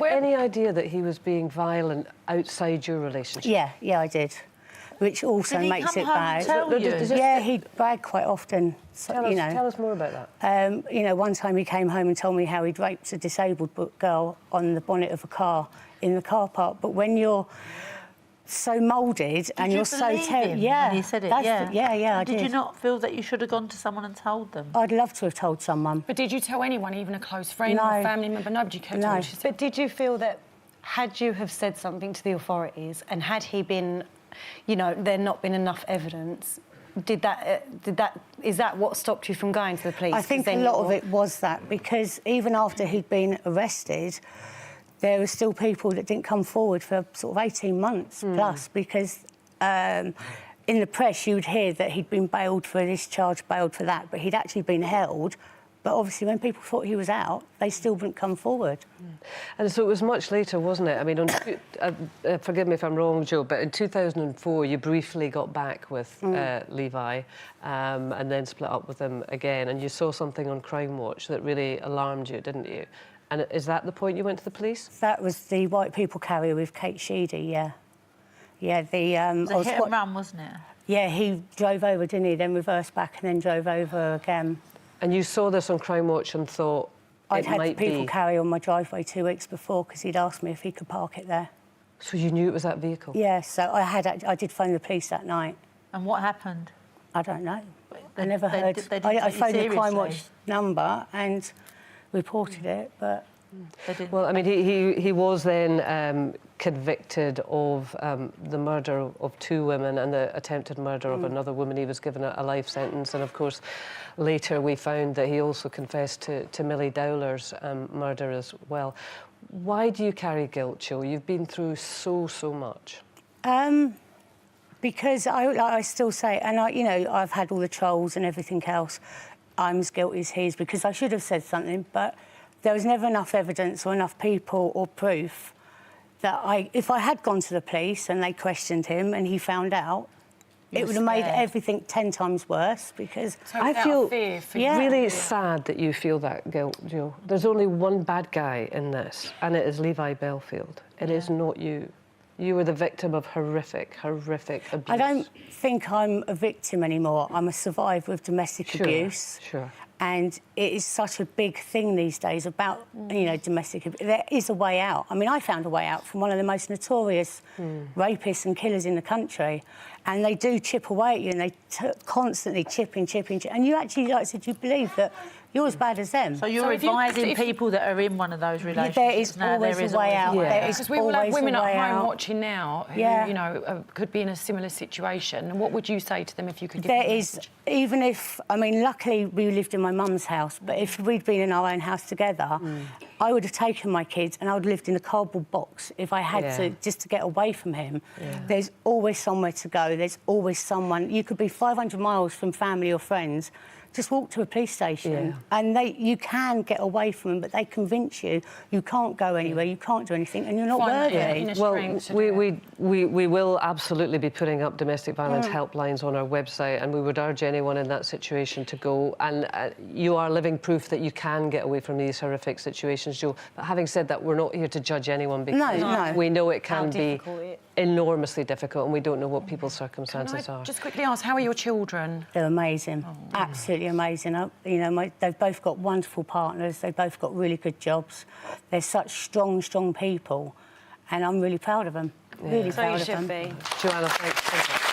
Any idea that he was being violent outside your relationship? Yeah, I did. Which also makes it bad. Yeah, he'd brag quite often. So, tell us more about that. One time he came home and told me how he'd raped a disabled girl on the bonnet of a car in the car park. But when you're so moulded and you're so terrible, yeah, he said it. I did. Did you not feel that you should have gone to someone and told them? I'd love to have told someone. But did you tell anyone, even a close friend or family member? Nobody could. No. But did you feel that had you have said something to the authorities and had he been, there not been enough evidence, is that what stopped you from going to the police? I think a lot of it was that, because even after he'd been arrested, there were still people that didn't come forward for sort of 18 months plus, because in the press you would hear that he'd been bailed for this charge, bailed for that, but he'd actually been held. But obviously when people thought he was out, they still wouldn't come forward. And so it was much later, wasn't it? I mean, forgive me if I'm wrong, Joe, but in 2004 you briefly got back with Levi and then split up with him again, and you saw something on Crime Watch that really alarmed you, didn't you? And is that the point you went to the police? That was the white people carrier with Kate Sheedy, yeah. Yeah, it was a hit and run, wasn't it? Yeah, he drove over, didn't he? Then reversed back and then drove over again. And you saw this on Crime Watch and thought I'd had people carry on my driveway 2 weeks before because he'd asked me if he could park it there. So you knew it was that vehicle? Yeah, so I did phone the police that night. And what happened? I don't know. I never heard. I phoned the Crime Watch number and reported it, but... Well, I mean, he was then convicted of the murder of 2 women and the attempted murder of another woman. He was given a life sentence, and of course later we found that he also confessed to Millie Dowler's murder as well. Why do you carry guilt, Joe? You've been through so much. Because I still say, and I've had all the trolls and everything else, I'm as guilty as he is, because I should have said something, but there was never enough evidence or enough people or proof that if I had gone to the police and they questioned him and he found out, it would have made everything 10 times worse, because... So I feel really sad that you feel that guilt, Joe. There's only one bad guy in this, and it is Levi Bellfield. It is not you. You were the victim of horrific abuse. I don't think I'm a victim anymore. I'm a survivor of domestic abuse. Sure. And it is such a big thing these days about, domestic abuse. There is a way out. I mean, I found a way out from one of the most notorious rapists and killers in the country. And they do chip away at you, and they constantly chipping. And you actually, like I said, you believe that you're as bad as them. So you're advising people that are in one of those relationships. There is always a way out. Because we all have women at home watching now who, could be in a similar situation. And what would you say to them if you could give them a message? Even if, luckily we lived in my mum's house, but if we'd been in our own house together, I would have taken my kids and I would have lived in a cardboard box if I had to, just to get away from him. There's always somewhere to go. There's always someone. You could be 500 miles from family or friends. Just walk to a police station and you can get away from them, but they convince you can't go anywhere, you can't do anything, and you're not worthy. Well, we will absolutely be putting up domestic violence helplines on our website, and we would urge anyone in that situation to go. And you are living proof that you can get away from these horrific situations, Joe. But having said that, we're not here to judge anyone, because we know it can be enormously difficult, and we don't know what people's circumstances are. Just quickly ask, how are your children? They're amazing, absolutely amazing. They've both got wonderful partners. They've both got really good jobs. They're such strong people, and I'm really proud of them. Really proud of them. So you should be. Joanna, thanks.